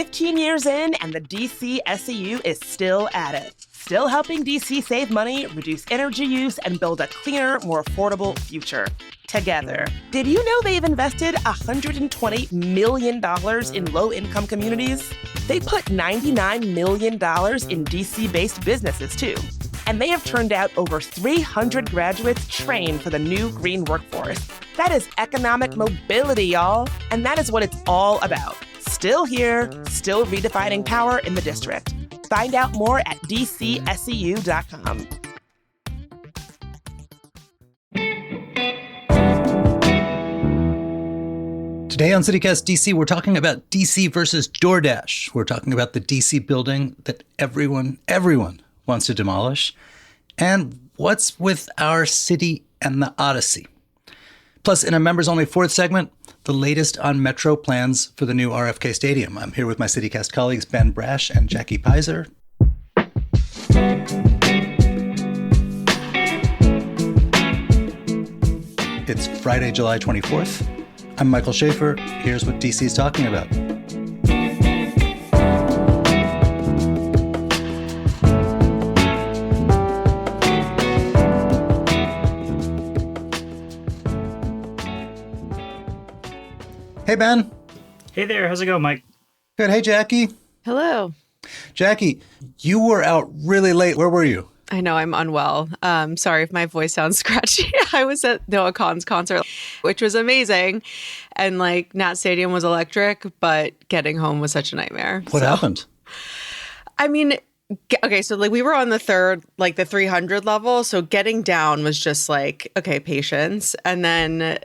15 years in, and the DC SEU is still at it. Still helping DC save money, reduce energy use, and build a cleaner, more affordable future. Together. Did you know they've invested $120 million in low-income communities? They put $99 million in DC-based businesses, too. And they have turned out over 300 graduates trained for the new green workforce. That is economic mobility, y'all. And that is what it's all about. Still here, still redefining power in the district. Find out more at dcseu.com. Today on CityCast DC, we're talking about DC versus DoorDash. We're talking about the DC building that everyone wants to demolish. And what's with our city and the Odyssey? Plus, in a members-only fourth segment, the latest on Metro plans for the new RFK Stadium. I'm here with my CityCast colleagues Ben Brash and Jackie Pizer. It's Friday, July 24th. I'm Michael Schaefer. Here's what DC's talking about. Hey, Ben. Hey there. How's it going, Mike? Good. Hey, Jackie. Hello. Jackie, you were out really late. Where were you? I know I'm unwell. Sorry if my voice sounds scratchy. I was at Noah Kahan's concert, which was amazing. And Nat Stadium was electric, but getting home was such a nightmare. What happened? I mean, okay, so we were on the third, the 300 level. So getting down was just okay, patience. And then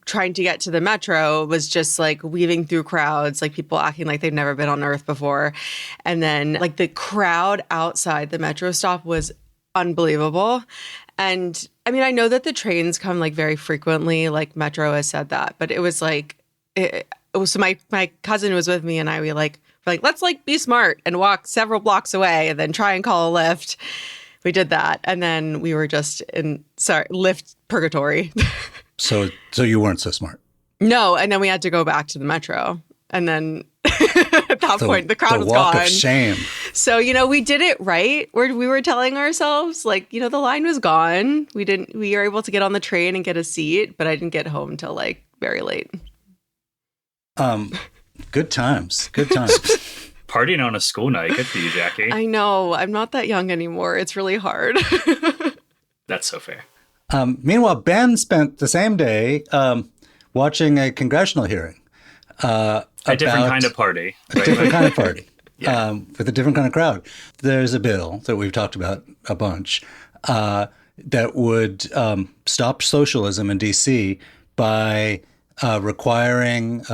trying to get to the metro was just weaving through crowds, people acting like they've never been on Earth before. And then the crowd outside the metro stop was unbelievable. And I mean, I know that the trains come very frequently, Metro has said that, but it was so my cousin was with me and we're like, let's be smart and walk several blocks away and then try and call a lift. We did that. And then we were just in lift purgatory. So you weren't so smart. No. And then we had to go back to the metro. And then at that point, the crowd was gone. The walk of shame. So, we did it right. We were telling ourselves, the line was gone. We were able to get on the train and get a seat, but I didn't get home till very late. Good times. Good times. Partying on a school night. Good for you, Jackie. I know. I'm not that young anymore. It's really hard. That's so fair. Meanwhile, Ben spent the same day watching a congressional hearing. A different kind of party. Right? A different kind of party. Yeah. With a different kind of crowd. There's a bill that we've talked about a bunch that would stop socialism in D.C. by requiring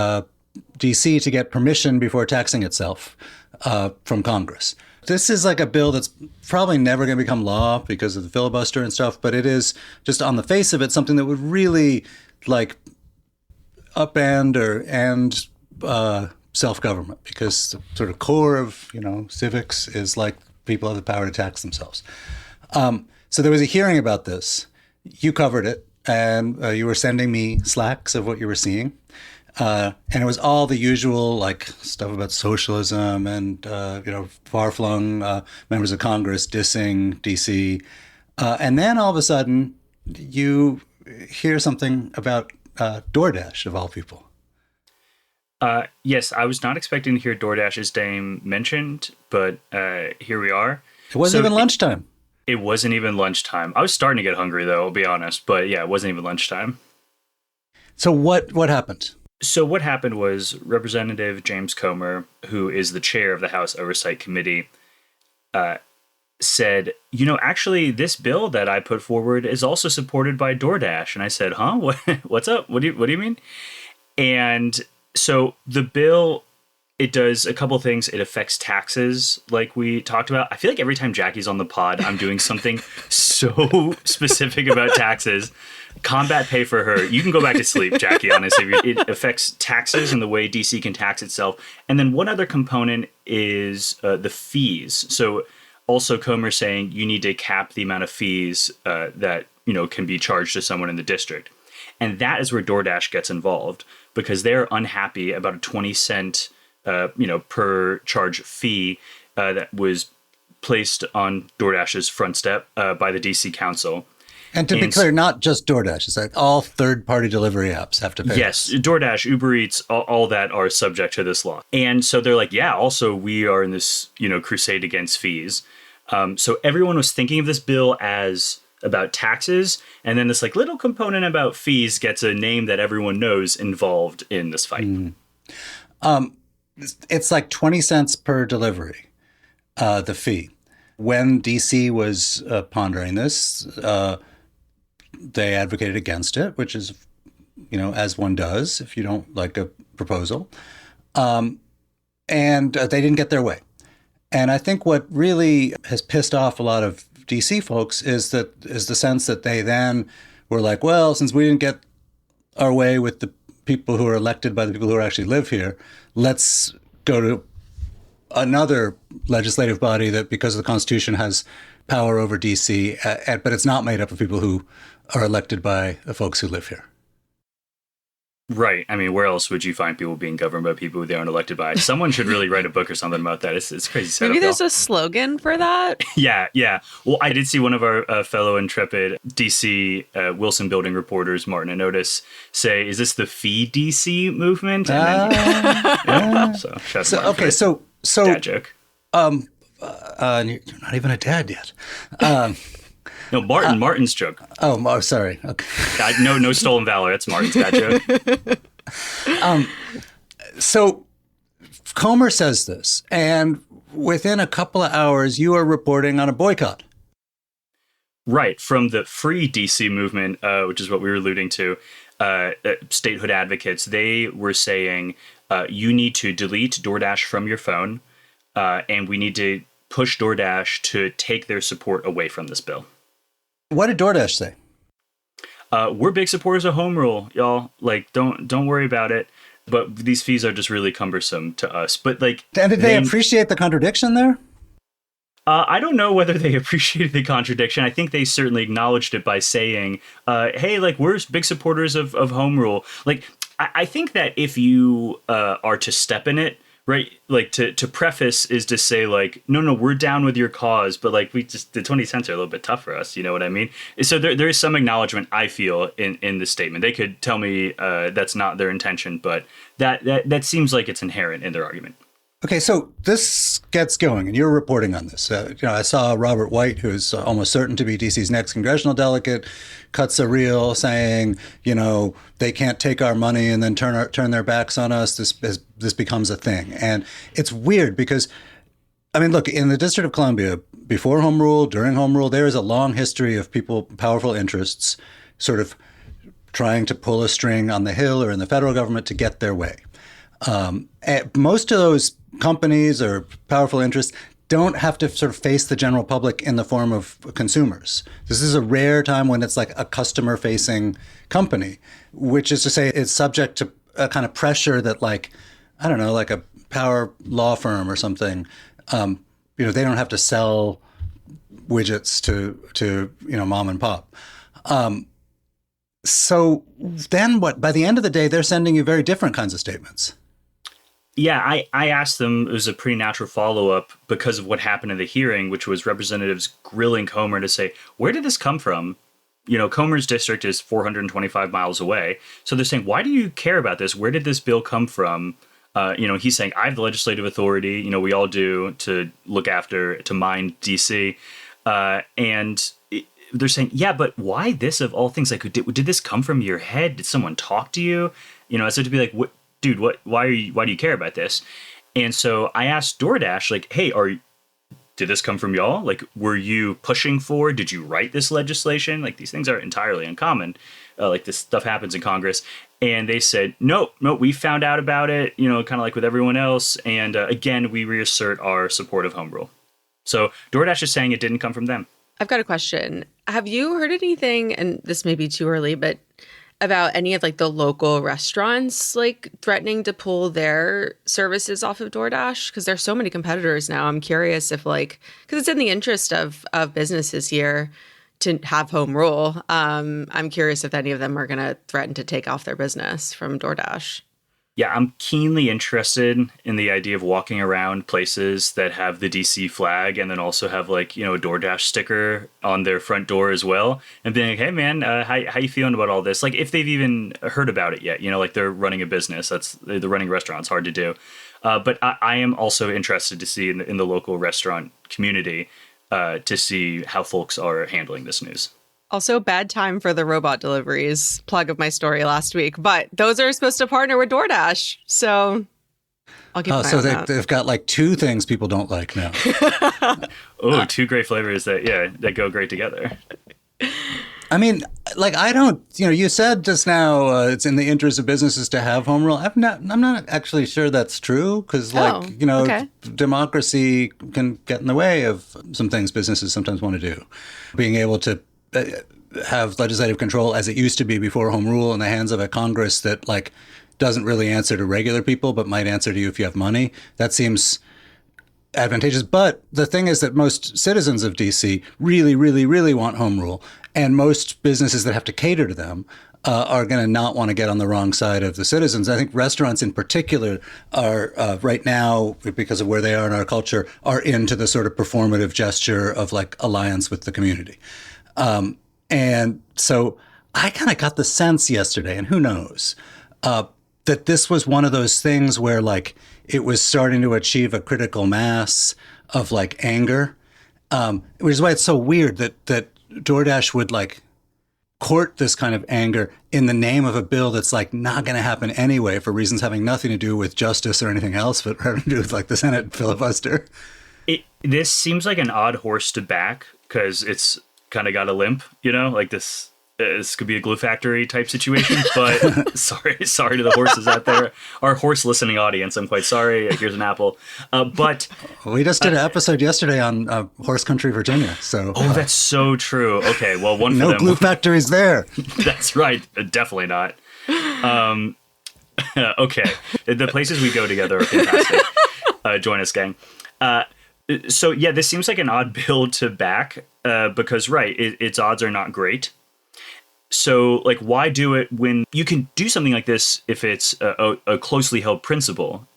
D.C. to get permission before taxing itself from Congress. This is a bill that's probably never going to become law because of the filibuster and stuff, but it is just on the face of it something that would really upend or end self-government, because the sort of core of civics is people have the power to tax themselves. So there was a hearing about this. You covered it, and you were sending me slacks of what you were seeing. And it was all the usual stuff about socialism and far-flung members of Congress dissing DC. And then all of a sudden you hear something about DoorDash, of all people. Yes, I was not expecting to hear DoorDash's name mentioned, but here we are. It wasn't even lunchtime. It wasn't even lunchtime. I was starting to get hungry, though, I'll be honest. But yeah, it wasn't even lunchtime. So what happened? So what happened was Representative James Comer, who is the chair of the House Oversight Committee, said, actually, this bill that I put forward is also supported by DoorDash. And I said, huh? What's up? What do you mean? And so the bill, it does a couple things. It affects taxes, like we talked about. I feel like every time Jackie's on the pod, I'm doing something so specific about taxes. Combat pay for her. You can go back to sleep, Jackie, honestly. It affects taxes and the way DC can tax itself. And then one other component is the fees. So also Comer saying you need to cap the amount of fees that can be charged to someone in the district. And that is where DoorDash gets involved, because they're unhappy about a 20-cent per charge fee that was placed on DoorDash's front step by the DC Council. And to be clear, not just DoorDash. It's like all third-party delivery apps have to pay. Yes, DoorDash, Uber Eats, all that are subject to this law. And so they're like, yeah, also we are in this, crusade against fees. So everyone was thinking of this bill as about taxes. And then this like little component about fees gets a name that everyone knows involved in this fight. It's like 20 cents per delivery, the fee. When DC was pondering this, they advocated against it, which is, as one does if you don't like a proposal. And they didn't get their way. And I think what really has pissed off a lot of DC folks is the sense that they then were like, well, since we didn't get our way with the people who are elected by the people who actually live here, let's go to another legislative body that, because of the Constitution, has power over DC, but it's not made up of people who are elected by the folks who live here. Right. I mean, where else would you find people being governed by people who they aren't elected by? Someone should really write a book or something about that. It's crazy setup. Maybe there's a slogan for that. Yeah. Well, I did see one of our fellow intrepid DC Wilson Building reporters, Martin and Otis, say, "Is this the Fee DC movement?" And then, so dad joke. You're not even a dad yet. No, Martin's joke. Oh, sorry. Okay. No stolen valor. It's Martin's dad joke. So Comer says this, and within a couple of hours, you are reporting on a boycott. Right. From the Free DC movement, which is what we were alluding to, statehood advocates, they were saying you need to delete DoorDash from your phone, and we need to push DoorDash to take their support away from this bill. What did DoorDash say? We're big supporters of home rule, y'all. Like, don't worry about it. But these fees are just really cumbersome to us. But like, and did they appreciate the contradiction there? I don't know whether they appreciated the contradiction. I think they certainly acknowledged it by saying, "Hey, like, we're big supporters of home rule." Like, I think that if you are to step in it, right, like to preface is to say like, no, we're down with your cause, but like the 20 cents are a little bit tough for us. You know what I mean? So there is some acknowledgement, I feel, in the statement. They could tell me that's not their intention, but that seems like it's inherent in their argument. Okay, so this gets going, and you're reporting on this. I saw Robert White, who's almost certain to be DC's next congressional delegate, cuts a reel saying, they can't take our money and then turn their backs on us. This becomes a thing, and it's weird because, I mean, look, in the District of Columbia, before Home Rule, during Home Rule, there is a long history of people, powerful interests, sort of trying to pull a string on the Hill or in the federal government to get their way. Most of those companies or powerful interests don't have to sort of face the general public in the form of consumers. This is a rare time when it's like a customer-facing company, which is to say it's subject to a kind of pressure that, like, I don't know, like a power law firm or something, they don't have to sell widgets to mom and pop. So then what? By the end of the day, they're sending you very different kinds of statements. Yeah, I asked them, it was a pretty natural follow-up because of what happened in the hearing, which was representatives grilling Comer to say, where did this come from? Comer's district is 425 miles away. So they're saying, why do you care about this? Where did this bill come from? He's saying, I have the legislative authority, we all do, to look after, to mind DC. And they're saying, yeah, but why this of all things? Like, did this come from your head? Did someone talk to you? As if to be like, what? Dude, why do you care about this? And so I asked DoorDash, like, hey, did this come from y'all? Like, were you pushing for, did you write this legislation? Like, these things are entirely uncommon. Like, this stuff happens in Congress. And they said, no, we found out about it, kind of like with everyone else. And again, we reassert our support of home rule. So DoorDash is saying it didn't come from them. I've got a question. Have you heard anything, and this may be too early, but about any of like the local restaurants like threatening to pull their services off of DoorDash? Because there's so many competitors now. I'm curious if because it's in the interest of businesses here to have home rule. I'm curious if any of them are going to threaten to take off their business from DoorDash. Yeah, I'm keenly interested in the idea of walking around places that have the DC flag and then also have like, a DoorDash sticker on their front door as well. And being like, hey man, how you feeling about all this? Like if they've even heard about it yet, like they're running a business. They're running restaurants, hard to do. But I am also interested to see in the local restaurant community to see how folks are handling this news. Also, bad time for the robot deliveries. Plug of my story last week. But those are supposed to partner with DoorDash. So I'll keep an eye on that. They've got like two things people don't like now. Two great flavors that go great together. I mean, like, I don't, you said just now it's in the interest of businesses to have home rule. I'm not actually sure that's true because, okay. Democracy can get in the way of some things businesses sometimes want to do. Being able to have legislative control as it used to be before home rule in the hands of a Congress that like doesn't really answer to regular people but might answer to you if you have money. That seems advantageous. But the thing is that most citizens of DC really, really, really want home rule. And most businesses that have to cater to them are going to not want to get on the wrong side of the citizens. I think restaurants in particular are right now, because of where they are in our culture, are into the sort of performative gesture of like alliance with the community. And so I kind of got the sense yesterday, and who knows, that this was one of those things where like it was starting to achieve a critical mass of like anger, which is why it's so weird that DoorDash would like court this kind of anger in the name of a bill that's like not going to happen anyway for reasons having nothing to do with justice or anything else, but having to do with like the Senate filibuster. This seems like an odd horse to back because it's kind of got a limp, like this could be a glue factory type situation, but sorry to the horses out there. Our horse listening audience, I'm quite sorry. Here's an apple. But we just did an episode yesterday on horse country, Virginia. So that's so true. Okay, well, one for no them. glue factories there. That's right. Definitely not. Okay, the places we go together are fantastic. Join us, gang. So yeah, this seems like an odd bill to back because its odds are not great. So like, why do it when you can do something like this if it's a closely held principle,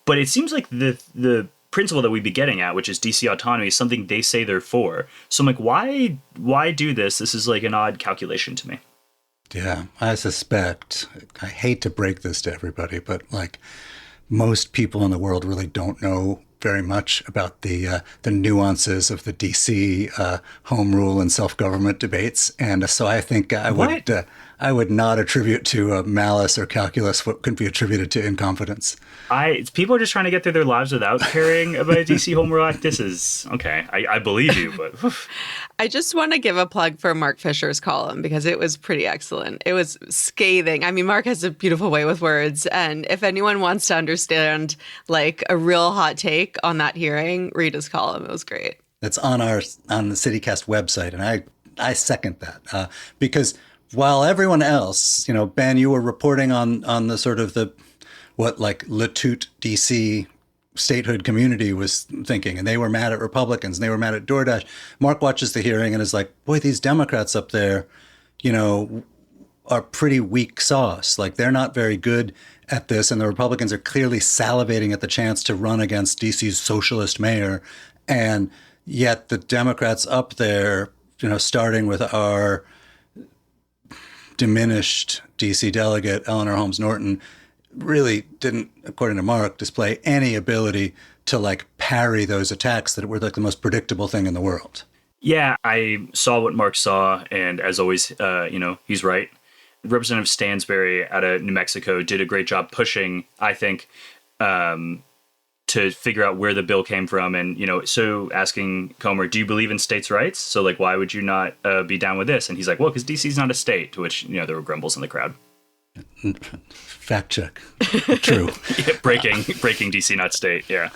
But it seems like the principle that we'd be getting at, which is DC autonomy, is something they say they're for. So I'm like, why do this? This is like an odd calculation to me. Yeah, I suspect, I hate to break this to everybody, but like most people in the world really don't know very much about the nuances of the DC home rule and self-government debates, and so I think I would not attribute to malice or calculus what could be attributed to incompetence. People are just trying to get through their lives without caring about a DC home rule act. This is okay. I believe you, but I just want to give a plug for Mark Fisher's column because it was pretty excellent. It was scathing. I mean, Mark has a beautiful way with words, and if anyone wants to understand like a real hot take on that hearing, read his column. It was great. It's on the CityCast website, and I second that because while everyone else, Ben, you were reporting on the sort of what like Latute DC statehood community was thinking, and they were mad at Republicans and they were mad at DoorDash. Mark watches the hearing and is like, boy, these Democrats up there, are pretty weak sauce. Like they're not very good at this, and the Republicans are clearly salivating at the chance to run against DC's socialist mayor, and yet the Democrats up there, starting with our diminished DC delegate Eleanor Holmes Norton, really didn't, according to Mark, display any ability to like parry those attacks that were like the most predictable thing in the world. Yeah, I saw what Mark saw, and as always, he's right. Representative Stansbury out of New Mexico did a great job pushing, I think, to figure out where the bill came from. And, so asking Comer, do you believe in states' rights? So, like, why would you not be down with this? And he's like, well, because DC's not a state, to which, there were grumbles in the crowd. Fact check. True. Yeah, breaking DC, not state. Yeah.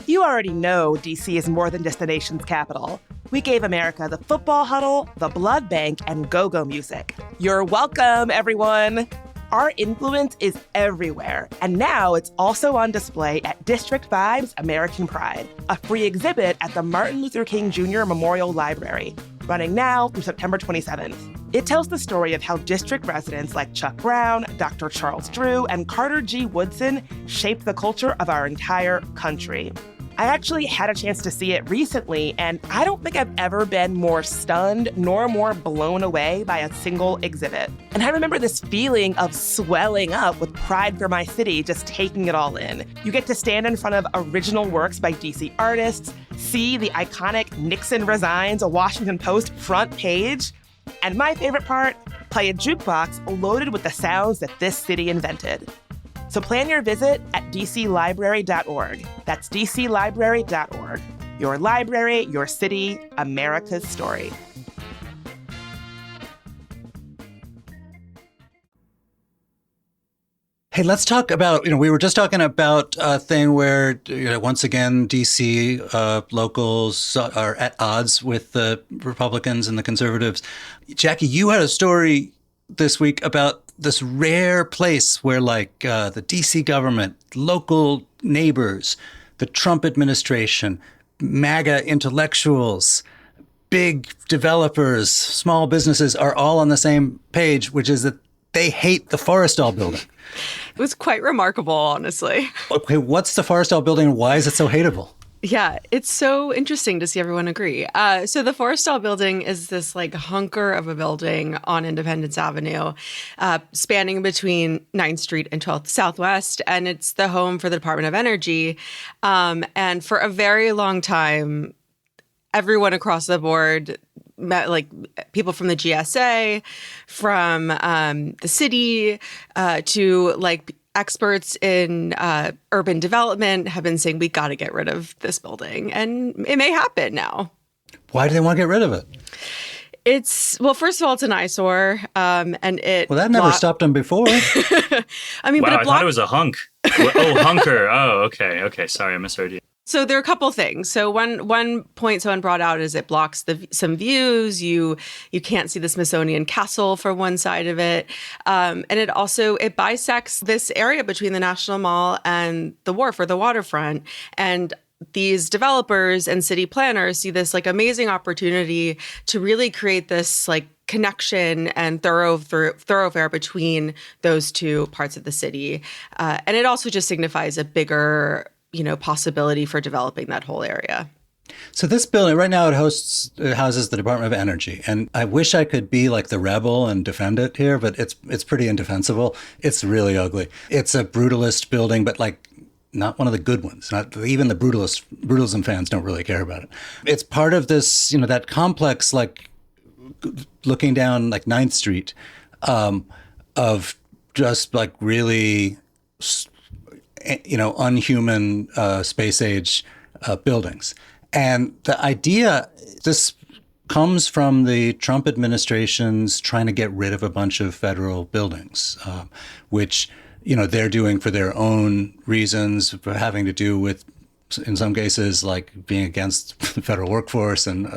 You already know DC is more than just the nation's capital. We gave America the football huddle, the blood bank, and go-go music. You're welcome, everyone. Our influence is everywhere, and now it's also on display at District 5's American Pride, a free exhibit at the Martin Luther King Jr. Memorial Library, running now through September 27th. It tells the story of how district residents like Chuck Brown, Dr. Charles Drew, and Carter G. Woodson shaped the culture of our entire country. I actually had a chance to see it recently, and I don't think I've ever been more stunned nor more blown away by a single exhibit. And I remember this feeling of swelling up with pride for my city, just taking it all in. You get to stand in front of original works by DC artists, see the iconic Nixon Resigns, a Washington Post front page, and my favorite part, play a jukebox loaded with the sounds that this city invented. So plan your visit at dclibrary.org. That's dclibrary.org. Your library, your city, America's story. Hey, let's talk about, we were just talking about a thing where, once again, D.C. Locals are at odds with the Republicans and the conservatives. Jackie, you had a story this week about this rare place where the DC government, local neighbors, the Trump administration, MAGA intellectuals, big developers, small businesses are all on the same page, which is that they hate the Forrestal building. It was quite remarkable, honestly. Okay, what's the Forrestal building and why is it so hateable? Yeah, it's so interesting to see everyone agree. So the Forrestal building is this hunker of a building on Independence Avenue, spanning between 9th Street and 12th Southwest, and it's the home for the Department of Energy. And for a very long time, everyone across the board, people from the GSA, from the city, to experts in urban development have been saying we got to get rid of this building, and it may happen now. Why do they want to get rid of it? First of all, it's an eyesore, and it. Well, that never stopped them before. I mean, wow, but I thought it was a hunk. Oh, hunker. Oh, okay. Sorry, I misheard you. So there are a couple things. So one point someone brought out is it blocks some views. You can't see the Smithsonian Castle for one side of it, and it bisects this area between the National Mall and the wharf or the waterfront. And these developers and city planners see this amazing opportunity to really create this connection and thoroughfare between those two parts of the city, and it also just signifies a bigger possibility for developing that whole area. So this building, right now it houses the Department of Energy. And I wish I could be like the rebel and defend it here, but it's pretty indefensible. It's really ugly. It's a brutalist building, but not one of the good ones. Not even the brutalism fans don't really care about it. It's part of this, that complex, looking down 9th Street, of just really unhuman space age buildings. And the idea, this comes from the Trump administration's trying to get rid of a bunch of federal buildings, which, they're doing for their own reasons, having to do with, in some cases, being against the federal workforce and,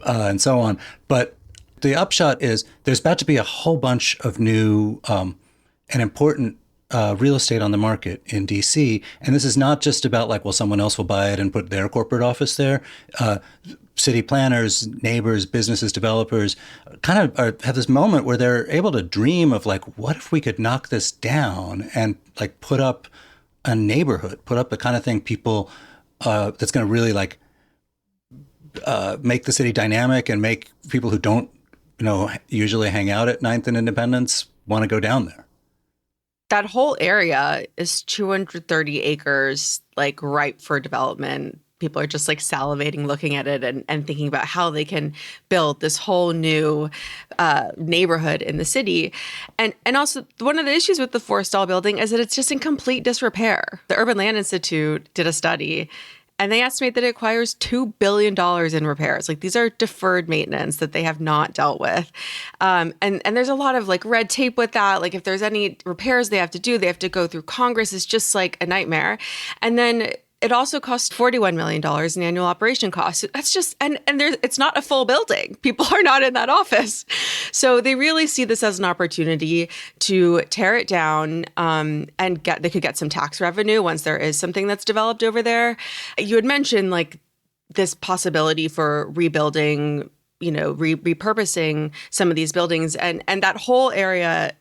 and so on. But the upshot is there's about to be a whole bunch of new and important real estate on the market in DC. And this is not just about someone else will buy it and put their corporate office there. City planners, neighbors, businesses, developers kind of have this moment where they're able to dream of what if we could knock this down and put up a neighborhood, put up the kind of thing people that's going to really make the city dynamic and make people who don't, usually hang out at 9th and Independence want to go down there. That whole area is 230 acres, ripe for development. People are just salivating looking at it and thinking about how they can build this whole new neighborhood in the city. And also one of the issues with the Forrestal building is that it's just in complete disrepair. The Urban Land Institute did a study and they estimate that it requires $2 billion in repairs. These are deferred maintenance that they have not dealt with. And there's a lot of red tape with that. If there's any repairs they have to do, they have to go through Congress. It's just a nightmare. And then It also costs $41 million in annual operation costs. That's just, and it's not a full building. People are not in that office. So they really see this as an opportunity to tear it down and they could get some tax revenue once there is something that's developed over there. You had mentioned like this possibility for rebuilding, repurposing some of these buildings and that whole area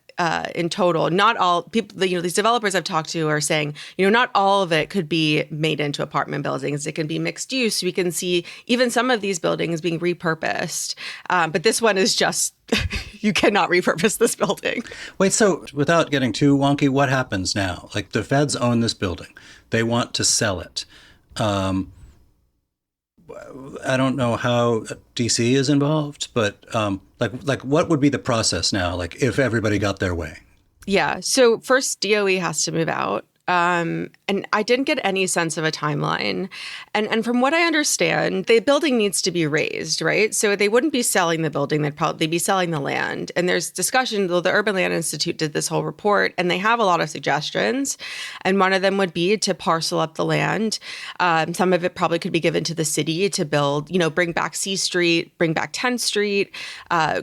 in total. Not all people, these developers I've talked to are saying, not all of it could be made into apartment buildings. It can be mixed use. We can see even some of these buildings being repurposed. But this one is just, you cannot repurpose this building. Wait, so without getting too wonky, what happens now? Like the feds own this building. They want to sell it. I don't know how DC is involved, but like what would be the process now? Like if everybody got their way? Yeah. So first, DOE has to move out. And I didn't get any sense of a timeline. And from what I understand, the building needs to be raised, right? So they wouldn't be selling the building. They'd be selling the land. And there's discussion, though the Urban Land Institute did this whole report, and they have a lot of suggestions. And one of them would be to parcel up the land. Some of it probably could be given to the city to build, bring back C Street, bring back 10th Street,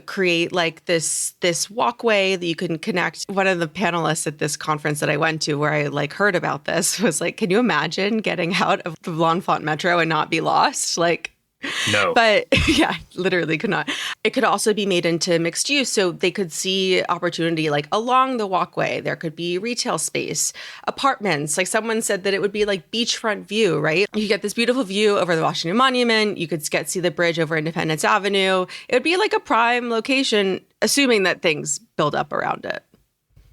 create like this walkway that you can connect. One of the panelists at this conference that I went to where I heard about this was like, can you imagine getting out of the L'Enfant Metro and not be lost? No. But yeah, literally could not. It could also be made into mixed use. So they could see opportunity along the walkway. There could be retail space, apartments. Like someone said that it would be like beachfront view, right? You get this beautiful view over the Washington Monument. You could see the bridge over Independence Avenue. It would be like a prime location, assuming that things build up around it.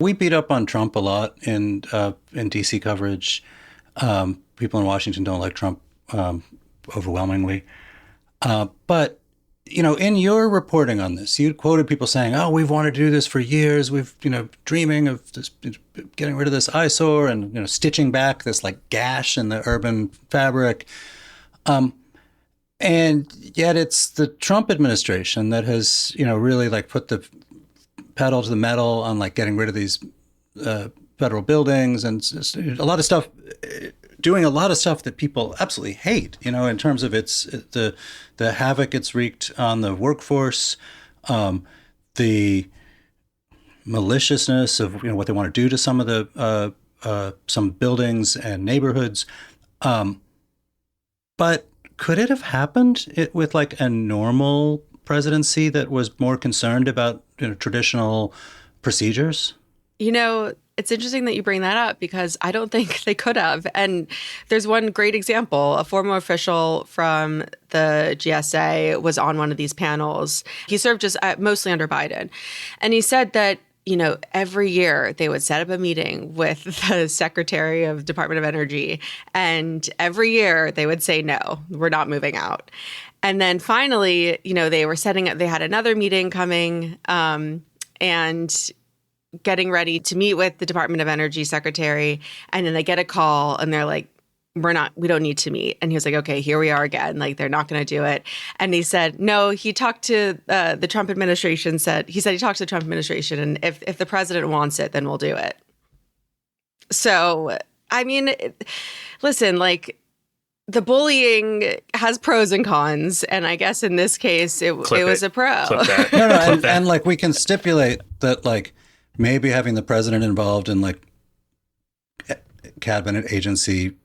We beat up on Trump a lot in DC coverage. People in Washington don't like Trump overwhelmingly. But, in your reporting on this, you quoted people saying, oh, we've wanted to do this for years. We've, dreaming of this, getting rid of this eyesore and, stitching back this gash in the urban fabric. And yet it's the Trump administration that has, really put the pedal to the metal on getting rid of these federal buildings and a lot of stuff, doing a lot of stuff that people absolutely hate, in terms of the havoc it's wreaked on the workforce, the maliciousness of what they want to do to some of the some buildings and neighborhoods. But could it have happened with a normal presidency that was more concerned about traditional procedures? It's interesting that you bring that up because I don't think they could have. And there's one great example. A former official from the GSA was on one of these panels. He served just mostly under Biden. And he said that, every year they would set up a meeting with the Secretary of Department of Energy. And every year they would say, no, we're not moving out. And then finally, they were they had another meeting coming and getting ready to meet with the Department of Energy secretary. And then they get a call and they're like, we don't need to meet. And he was like, okay, here we are again. They're not going to do it. And he said, no, he talked to the Trump administration, he talked to the Trump administration. And if the president wants it, then we'll do it. So, I mean, listen, the bullying has pros and cons, and I guess in this case, it was a pro. Clip that. No, and we can stipulate that maybe having the president involved in cabinet agency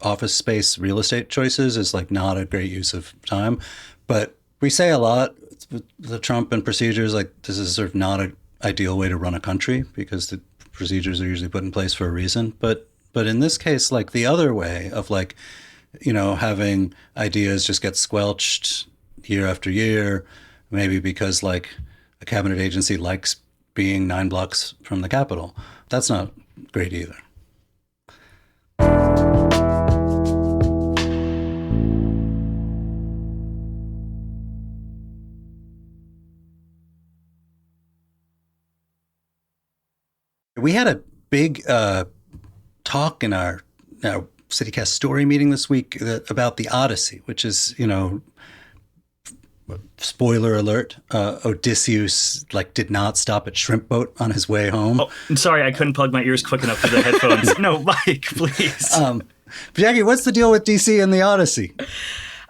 office space real estate choices is not a great use of time. But we say a lot with the Trump and procedures this is sort of not an ideal way to run a country because the procedures are usually put in place for a reason. But in this case, the other way of having ideas just get squelched year after year, maybe because a cabinet agency likes being 9 blocks from the Capitol. That's not great either. We had a big talk in our CityCast story meeting this week about the Odyssey, which is, spoiler alert, Odysseus did not stop at Shrimp Boat on his way home. Oh, I'm sorry, I couldn't plug my ears quick enough for the headphones. No, Mike, please. Jackie, what's the deal with DC and the Odyssey?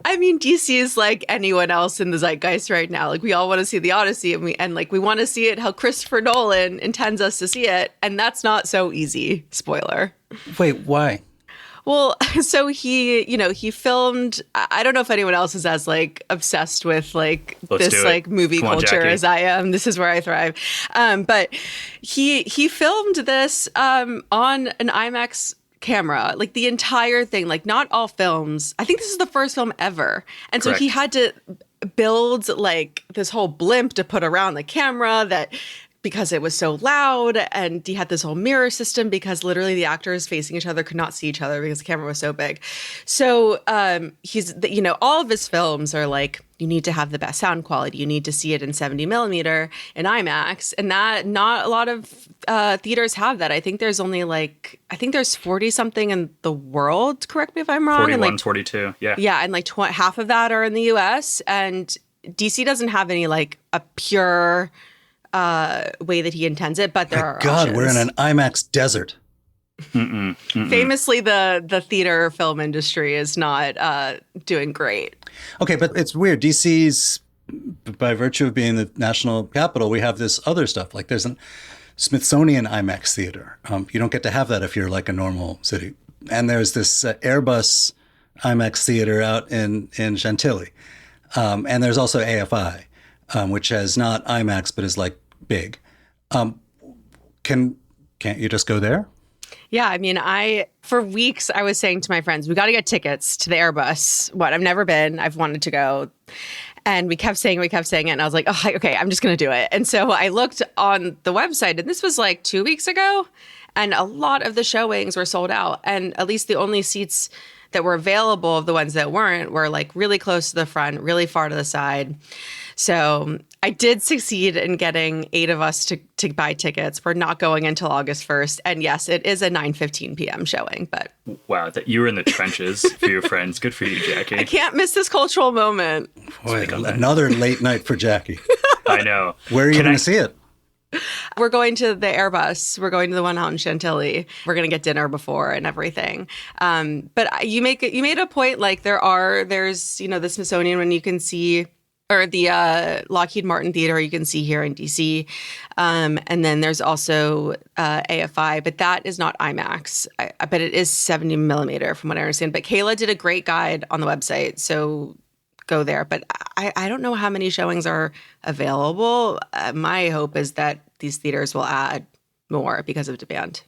I mean, DC is like anyone else in the zeitgeist right now. Like, we all want to see the Odyssey, and we want to see it how Christopher Nolan intends us to see it, and that's not so easy. Spoiler. Wait, why? Well, so he filmed. I don't know if anyone else is as like obsessed with like this like movie culture as I am. This is where I thrive. But he filmed this on an IMAX camera, like the entire thing, like not all films. I think this is the first film ever. And so he had to build like this whole blimp to put around the camera that because it was so loud, and he had this whole mirror system because literally the actors facing each other could not see each other because the camera was so big. So he's, all of his films are like, you need to have the best sound quality. You need to see it in 70 millimeter in IMAX. And that not a lot of theaters have that. I think there's only there's 40 something in the world. Correct me if I'm wrong. 41, and 42. Yeah. Yeah. And like half of that are in the US. And DC doesn't have any like a pure way that he intends it, but there are God, options. we're in an IMAX desert. Famously, the theater film industry is not doing great. Okay, but it's weird. DC's, by virtue of being the national capital, we have this other stuff. Like there's a Smithsonian IMAX theater. You don't get to have that if you're like a normal city. And there's this Airbus IMAX theater out in Chantilly. And there's also AFI, which has not IMAX, but is like big. Can't you just go there? Yeah, I mean, for weeks I was saying to my friends, we got to get tickets to the Airbus. I've never been. I've wanted to go. And we kept saying it. And I was like, oh, okay, I'm just going to do it. And so I looked on the website, and this was like 2 weeks ago. And a lot of the showings were sold out. And at least the only seats that were available of the ones that weren't were like really close to the front, really far to the side. So I did succeed in getting 8 of us to buy tickets. We're not going until August 1st. And yes, it is a 9:15 p.m. showing, but... Wow, that you were in the trenches for your friends. Good for you, Jackie. I can't miss this cultural moment. Boy, another late night for Jackie. I know. Where are you going to see it? We're going to the Airbus. We're going to the one out in Chantilly. We're going to get dinner before and everything. But you made a point, like there's the Smithsonian one you can see, or the Lockheed Martin Theater you can see here in DC. And then there's also AFI, but that is not IMAX. But it is 70 millimeter from what I understand. But Kayla did a great guide on the website, so go there. But I don't know how many showings are available. My hope is that these theaters will add more because of demand.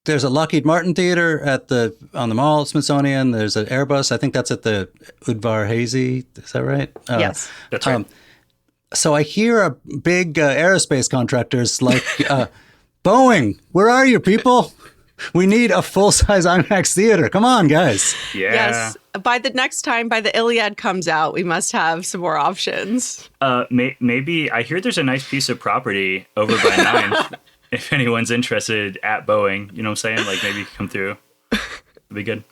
There's a Lockheed Martin theater on the mall, Smithsonian. There's an Airbus. I think that's at the Udvar Hazy. Is that right? Yes. That's right. So I hear a big aerospace contractors like Boeing. Where are you, people? We need a full-size IMAX theater. Come on, guys. Yeah. Yes. By the Iliad comes out, we must have some more options. Maybe I hear there's a nice piece of property over by 9th. If anyone's interested at Boeing, you know what I'm saying? Like maybe come through. It'd be good.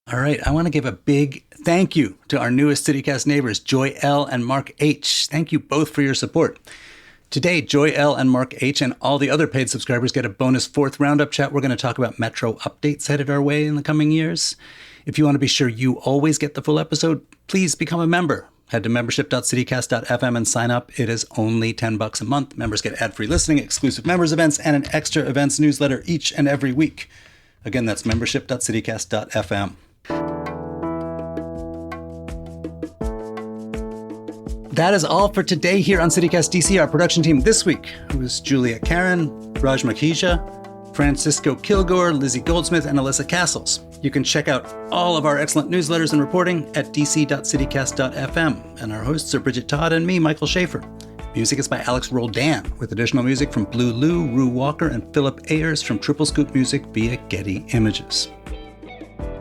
All right. I want to give a big thank you to our newest CityCast neighbors, Joy L. and Mark H. Thank you both for your support. Today, Joy L. and Mark H. and all the other paid subscribers get a bonus 4th roundup chat. We're going to talk about Metro updates headed our way in the coming years. If you want to be sure you always get the full episode, please become a member. Head to membership.citycast.fm and sign up. It is only $10 a month. Members get ad-free listening, exclusive members events, and an extra events newsletter each and every week. Again, that's membership.citycast.fm. That is all for today here on CityCast DC. Our production team this week was Julia Karen, Raj Makhija, Francisco Kilgore, Lizzie Goldsmith, and Alyssa Castles. You can check out all of our excellent newsletters and reporting at dc.citycast.fm. And our hosts are Bridget Todd and me, Michael Schaefer. Music is by Alex Roldan, with additional music from Blue Lou, Rue Walker, and Philip Ayers from Triple Scoop Music via Getty Images.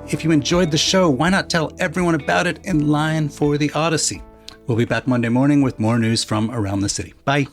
If you enjoyed the show, why not tell everyone about it in line for the Odyssey? We'll be back Monday morning with more news from around the city. Bye.